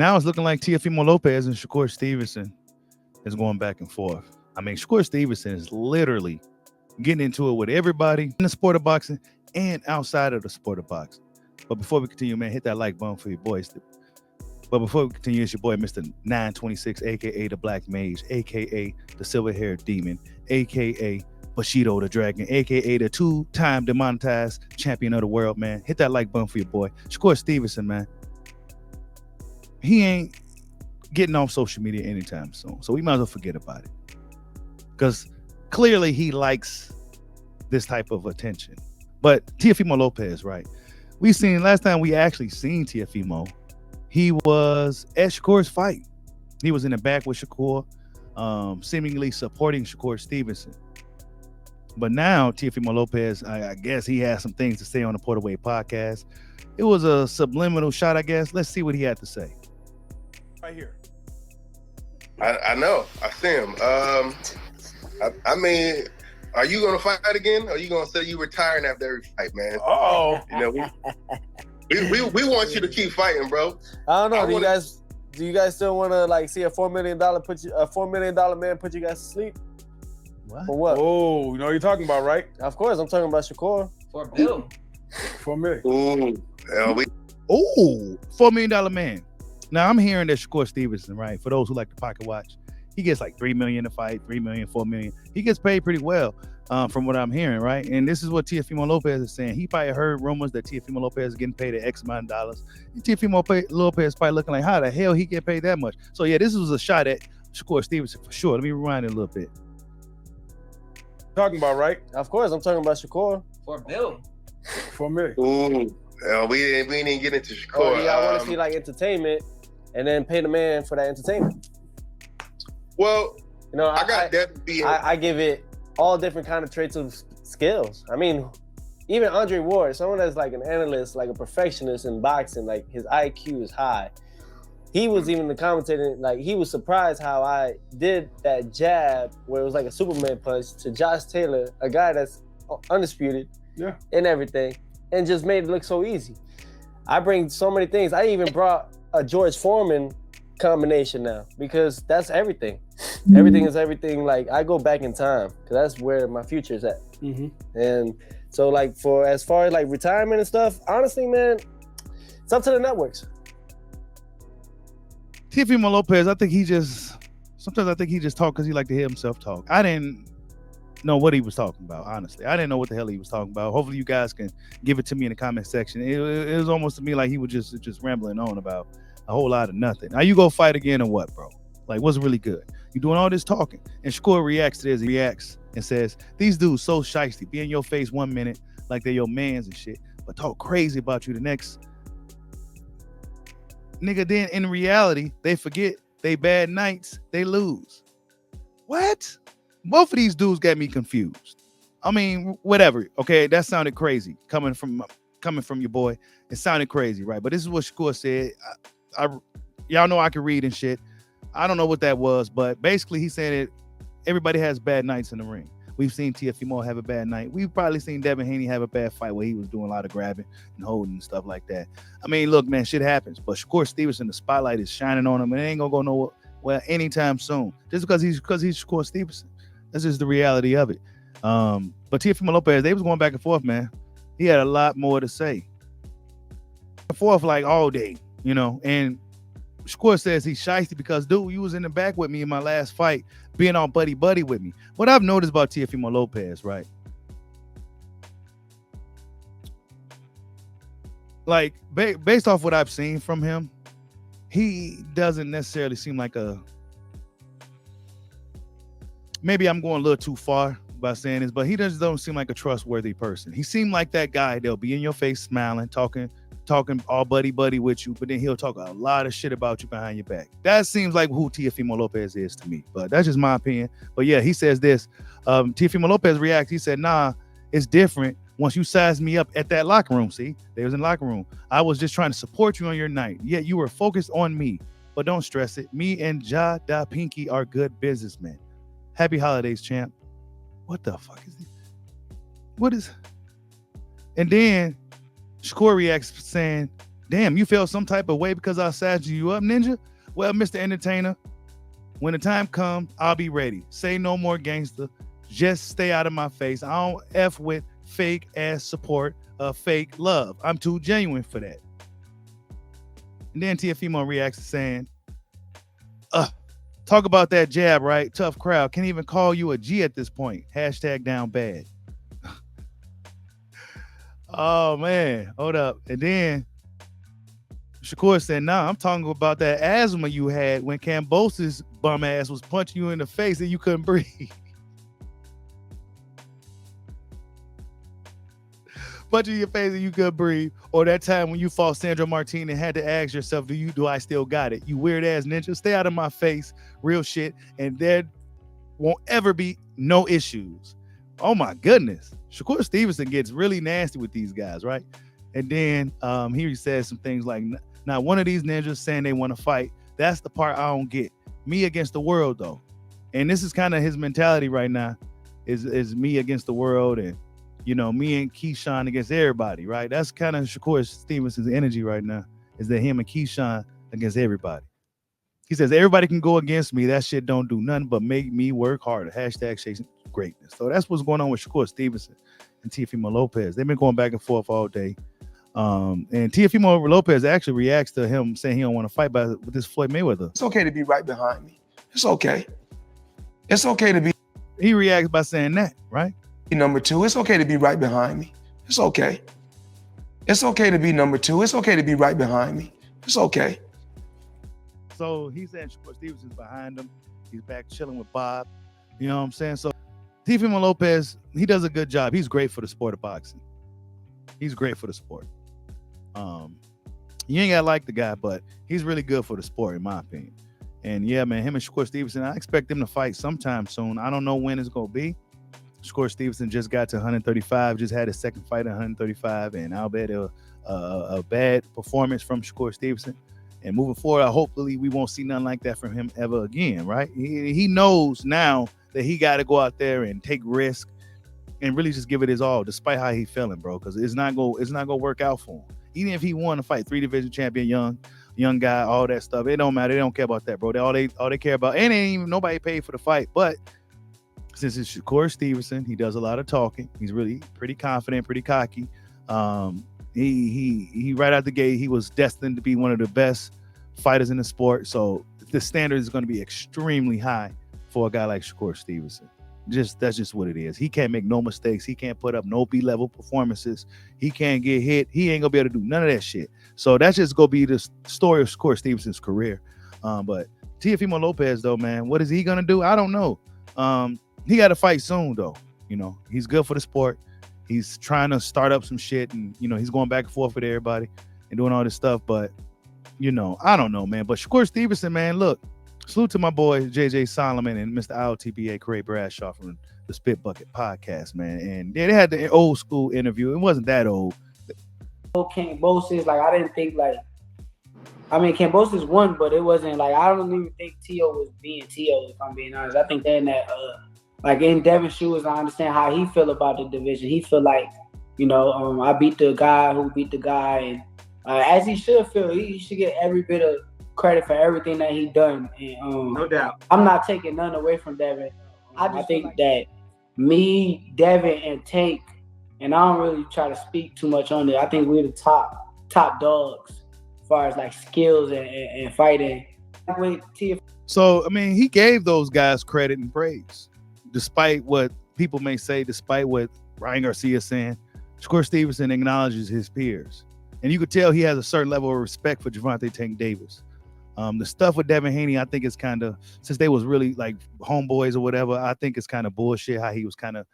Now it's looking like Teofimo Lopez and Shakur Stevenson is going back and forth. I mean, Shakur Stevenson is literally getting into it with everybody in the sport of boxing and outside of the sport of boxing. But before we continue, man, hit that like button for your boys. But before we continue, it's your boy, Mr. 926, a.k.a. the Black Mage, a.k.a. the Silver-Haired Demon, a.k.a. Bushido the Dragon, a.k.a. the two-time demonetized champion of the world, man. Hit that like button for your boy. Shakur Stevenson, man. He ain't getting off social media anytime soon, so we might as well forget about it. Because clearly he likes this type of attention. But Teofimo Lopez, right? We seen, last time we actually seen Teofimo, he was at Shakur's fight. He was in the back with Shakur, seemingly supporting Shakur Stevenson. But now Teofimo Lopez, I guess he has some things to say on the Porterway podcast. It was a subliminal shot, I guess. Let's see what he had to say. Right here. I know. I see him. I mean, are you gonna fight again? Or are you gonna say you retiring after every fight, man? Oh, you know, we want you to keep fighting, bro. I don't know. Do you guys still want to like see a $4 million man put you guys to sleep? What? For what? Oh, you know what you're talking about, right? Of course, I'm talking about Shakur. For a bill. $4 million. Ooh, $4 million man. Now I'm hearing that Shakur Stevenson, right? For those who like the pocket watch, he gets like $3 million to fight, $3 million, $4 million. He gets paid pretty well, from what I'm hearing, right? And this is what Teofimo Lopez is saying. He probably heard rumors that Teofimo Lopez is getting paid X amount of dollars. And Teofimo Lopez probably looking like, how the hell he get paid that much? So yeah, this was a shot at Shakur Stevenson for sure. Let me rewind it a little bit. Talking about, right? Of course, I'm talking about Shakur. For a bill. $4 million. Ooh, we didn't get into Shakur. Oh, yeah, I want to see like entertainment, and then pay the man for that entertainment. Well, you know, I I give it all different kind of traits of skills. I mean, even Andre Ward, someone that's like an analyst, like a perfectionist in boxing, like his IQ is high. He was even the commentator, like he was surprised how I did that jab where it was like a Superman punch to Josh Taylor, a guy that's undisputed and everything, and just made it look so easy. I bring so many things. I even brought a George Foreman combination now because that's everything. Everything is everything. Like I go back in time because that's where my future is at. Mm-hmm. And so like for as far as like retirement and stuff, honestly, man, it's up to the networks. Teofimo Lopez, I think he just talk because he like to hear himself talk. I didn't know what he was talking about, honestly. I didn't know what the hell he was talking about. Hopefully you guys can give it to me in the comment section. It was almost to me like he was just rambling on about a whole lot of nothing. Now you go fight again or what, bro? Like, what's really good? You doing all this talking. And Shakur reacts to this. He reacts and says, these dudes so shiesty. Be in your face 1 minute like they're your mans and shit, but talk crazy about you the next. Nigga, then in reality, they forget they bad nights, they lose. What? Both of these dudes got me confused. I mean, whatever. Okay, that sounded crazy coming from your boy. It sounded crazy, right? But this is what Shakur said. Y'all know I can read and shit. I don't know what that was, but basically he said it. Everybody has bad nights in the ring. We've seen Teofimo have a bad night. We've probably seen Devin Haney have a bad fight where he was doing a lot of grabbing and holding and stuff like that. I mean, look, man, shit happens. But Shakur Stevenson, the spotlight is shining on him, and it ain't gonna go nowhere anytime soon. Just because he's Shakur Stevenson. That's just the reality of it. But Teofimo Lopez, they was going back and forth, man. He had a lot more to say. Forth like all day, you know, and Shakur says he's shiesty because, dude, you was in the back with me in my last fight, being all buddy with me. What I've noticed about Teofimo Lopez, right? Like, based off what I've seen from him, he doesn't necessarily seem like maybe I'm going a little too far by saying this, but he just don't seem like a trustworthy person. He seemed like that guy that'll be in your face smiling, talking all buddy with you, but then he'll talk a lot of shit about you behind your back. That seems like who Teofimo Lopez is to me, but that's just my opinion. But yeah, he says this. Teofimo Lopez reacts. He said, nah, it's different once you sized me up at that locker room. See, they was in the locker room. I was just trying to support you on your night. Yet you were focused on me, but don't stress it. Me and Ja Da Pinky are good businessmen. Happy holidays, champ. What the fuck is this? What is? And then Shakur reacts saying, Damn, you feel some type of way because I sized you up, Ninja? Well, Mr. Entertainer, when the time comes, I'll be ready. Say no more gangster. Just stay out of my face. I don't F with fake ass support of fake love. I'm too genuine for that. And then Teofimo reacts saying, talk about that jab, right? Tough crowd. Can't even call you a G at this point. Hashtag down bad. Oh, man. Hold up. And then Shakur said, nah, I'm talking about that asthma you had when Kambosos' bum ass was punching you in the face and you couldn't breathe. Punching your face and you couldn't breathe. Or that time when you fought Sandra Martin and had to ask yourself, do I still got it? You weird ass ninja. Stay out of my face. Real shit. And there won't ever be no issues. Oh my goodness. Shakur Stevenson gets really nasty with these guys, right? And then he says some things like, now one of these ninjas saying they want to fight. That's the part I don't get. Me against the world, though. And this is kind of his mentality right now, is me against the world, and you know, me and Keyshawn against everybody, right? That's kind of Shakur Stevenson's energy right now, is that him and Keyshawn against everybody. He says, everybody can go against me. That shit don't do nothing but make me work harder. Hashtag chasing greatness. So that's what's going on with Shakur Stevenson and Teofimo Lopez. They've been going back and forth all day. And Teofimo Lopez actually reacts to him saying he don't want to fight with this Floyd Mayweather. It's okay to be right behind me. It's okay. It's okay to be. He reacts by saying that, right? Number two, it's okay to be right behind me. It's okay. It's okay to be number two. It's okay to be right behind me. It's okay. So he's saying Shakur Stevenson's behind him. He's back chilling with Bob. You know what I'm saying? So Teofimo Lopez, he does a good job. He's great for the sport of boxing. He's great for the sport. You ain't gotta like the guy, but he's really good for the sport, in my opinion. And yeah, man, him and Shakur Stevenson, I expect them to fight sometime soon. I don't know when it's gonna be. Shakur Stevenson just got to 135, just had his second fight at 135, and I'll bet a bad performance from Shakur Stevenson. And moving forward, hopefully we won't see nothing like that from him ever again, right? He knows now that he got to go out there and take risk and really just give it his all, despite how he feeling, bro, because it's not gonna work out for him. Even if he won to fight 3 division champion, young guy, all that stuff, it don't matter. They don't care about that, bro. All they care about, and ain't even nobody paid for the fight. But since it's Shakur Stevenson, he does a lot of talking. He's really pretty confident, pretty cocky. He right out the gate, he was destined to be one of the best fighters in the sport. So the standard is going to be extremely high for a guy like Shakur Stevenson. That's just what it is. He can't make no mistakes. He can't put up no B-level performances. He can't get hit. He ain't gonna be able to do none of that shit. So that's just gonna be the story of Shakur Stevenson's career. But Teofimo Lopez, though, man, what is he gonna do? I don't know. He got to fight soon, though. You know, he's good for the sport. He's trying to start up some shit, and you know, he's going back and forth with everybody and doing all this stuff. But you know, I don't know, man. But Shakur Stevenson, man, look. Salute to my boy JJ Solomon and Mr. LTBA Craig Bradshaw from the Spit Bucket podcast, man. And they had the old school interview. It wasn't that old. Kambosos, like, I didn't think, like, I mean, Kambosos won, but it wasn't like, I don't even think Teo was being Teo, if I'm being honest. I think that in that, like, in Devin's shoes, I understand how he feel about the division. He feel like, you know, I beat the guy who beat the guy, and as he should feel, he should get every bit of credit for everything that he done. And no doubt, I'm not taking none away from Devin. I think like that me, Devin, and Tank, and I don't really try to speak too much on it. I think we're the top dogs as far as like skills and fighting. So I mean, he gave those guys credit and praise, despite what people may say, despite what Ryan Garcia is saying. Shakur Stevenson acknowledges his peers, and you could tell he has a certain level of respect for Gervonta Tank Davis. The stuff with Devin Haney, I think it's kind of, since they was really like homeboys or whatever, I think it's kind of bullshit how he was kind of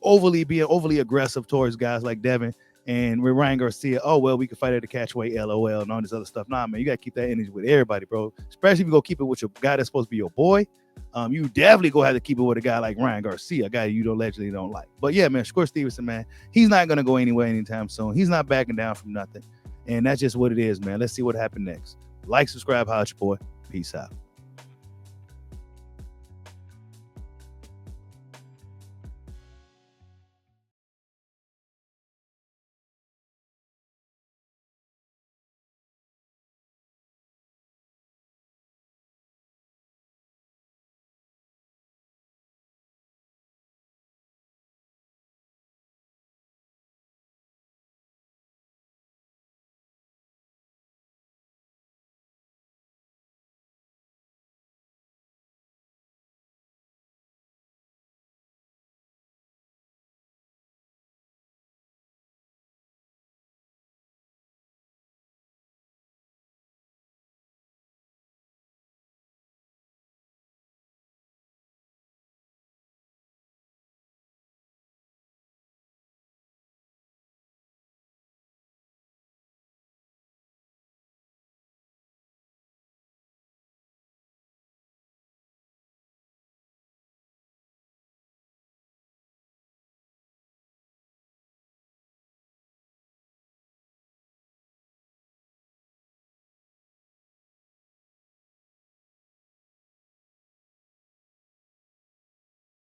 overly aggressive towards guys like Devin. And with Ryan Garcia, oh, well, we can fight at the catchweight, LOL, and all this other stuff. Nah, man, you got to keep that energy with everybody, bro. Especially if you go keep it with your guy that's supposed to be your boy. You definitely go have to keep it with a guy like Ryan Garcia, a guy you allegedly don't like. But yeah, man, Shakur Stevenson, man, he's not going to go anywhere anytime soon. He's not backing down from nothing. And that's just what it is, man. Let's see what happens next. Like, subscribe, holla at your boy. Peace out.